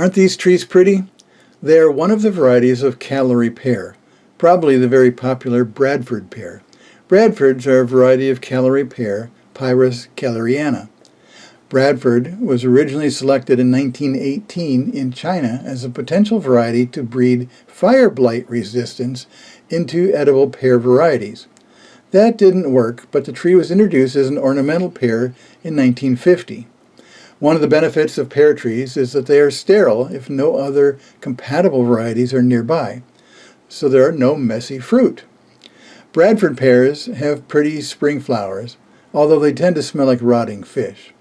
Aren't these trees pretty? They are one of the varieties of Callery pear, probably the very popular Bradford pear. Bradfords are a variety of Callery pear, Pyrus calleriana. Bradford was originally selected in 1918 in China as a potential variety to breed fire blight resistance into edible pear varieties. That didn't work, but the tree was introduced as an ornamental pear in 1950. One of the benefits of pear trees is that they are sterile if no other compatible varieties are nearby, so there are no messy fruit. Bradford pears have pretty spring flowers, although they tend to smell like rotting fish.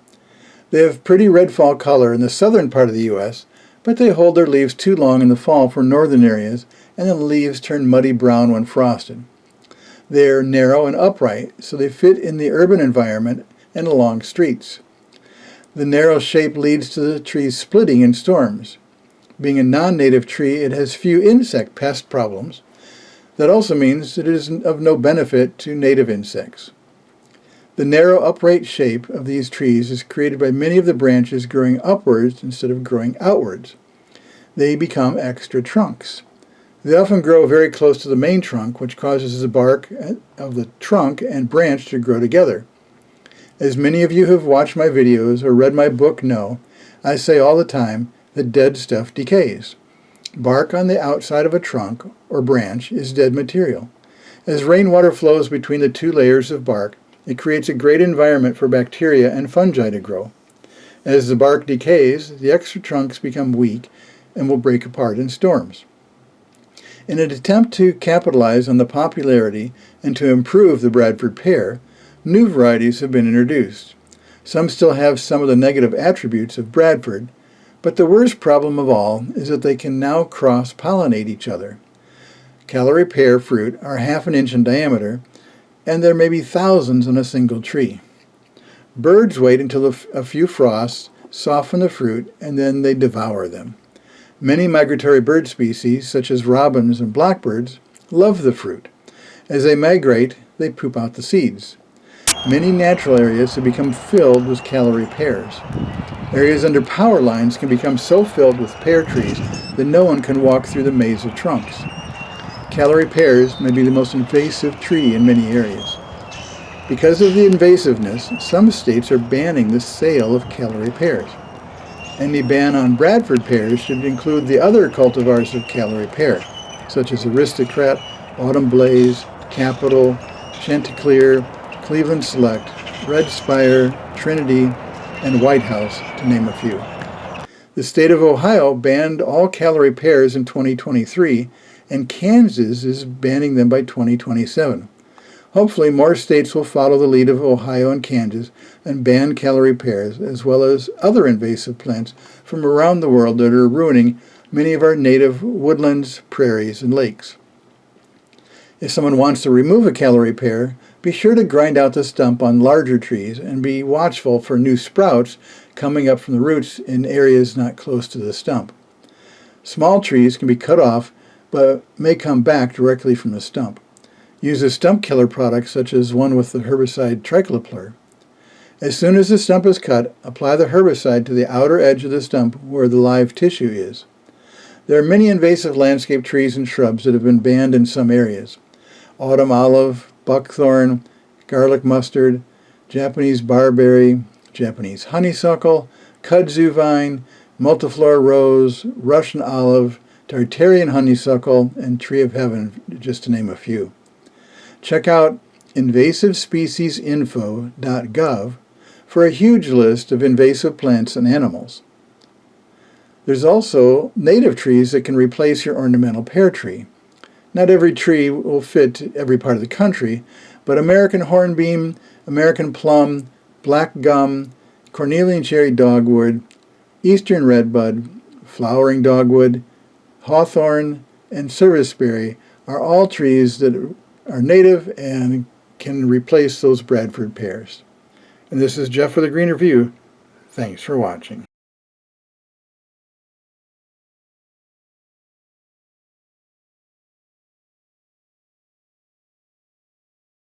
They have pretty red fall color in the southern part of the U.S., but they hold their leaves too long in the fall for northern areas, and the leaves turn muddy brown when frosted. They are narrow and upright, so they fit in the urban environment and along streets. The narrow shape leads to the trees splitting in storms. Being a non-native tree, it has few insect pest problems. That also means that it is of no benefit to native insects. The narrow, upright shape of these trees is created by many of the branches growing upwards instead of growing outwards. They become extra trunks. They often grow very close to the main trunk, which causes the bark of the trunk and branch to grow together. As many of you who have watched my videos or read my book know, I say all the time that dead stuff decays. Bark on the outside of a trunk or branch is dead material. As rainwater flows between the two layers of bark, it creates a great environment for bacteria and fungi to grow. As the bark decays, the extra trunks become weak and will break apart in storms. In an attempt to capitalize on the popularity and to improve the Bradford pear, new varieties have been introduced. Some still have some of the negative attributes of Bradford, but the worst problem of all is that they can now cross-pollinate each other. Callery pear fruit are half an inch in diameter, and there may be thousands on a single tree. Birds wait until a few frosts soften the fruit, and then they devour them. Many migratory bird species, such as robins and blackbirds, love the fruit. As they migrate, they poop out the seeds. Many natural areas have become filled with Callery pears. Areas under power lines can become so filled with pear trees that no one can walk through the maze of trunks. Callery pears may be the most invasive tree in many areas. Because of the invasiveness, some states are banning the sale of Callery pears. Any ban on Bradford pears should include the other cultivars of Callery pear, such as Aristocrat, Autumn Blaze, Capital, Chanticleer, Cleveland Select, Red Spire, Trinity, and White House, to name a few. The state of Ohio banned all Callery pears in 2023, and Kansas is banning them by 2027. Hopefully more states will follow the lead of Ohio and Kansas and ban Callery pears, as well as other invasive plants from around the world that are ruining many of our native woodlands, prairies, and lakes. If someone wants to remove a Callery pear, be sure to grind out the stump on larger trees and be watchful for new sprouts coming up from the roots in areas not close to the stump. Small trees can be cut off, but may come back directly from the stump. Use a stump killer product such as one with the herbicide triclopyr. As soon as the stump is cut, apply the herbicide to the outer edge of the stump where the live tissue is. There are many invasive landscape trees and shrubs that have been banned in some areas. Autumn olive, buckthorn, garlic mustard, Japanese barberry, Japanese honeysuckle, kudzu vine, multiflora rose, Russian olive, Tartarian honeysuckle, and tree of heaven, just to name a few. Check out invasivespeciesinfo.gov for a huge list of invasive plants and animals. There's also native trees that can replace your ornamental pear tree. Not every tree will fit every part of the country, but American hornbeam, American plum, black gum, Cornelian cherry dogwood, eastern redbud, flowering dogwood, hawthorn, and serviceberry are all trees that are native and can replace those Bradford pears. And this is Jeff with a Green Review. Thanks for watching.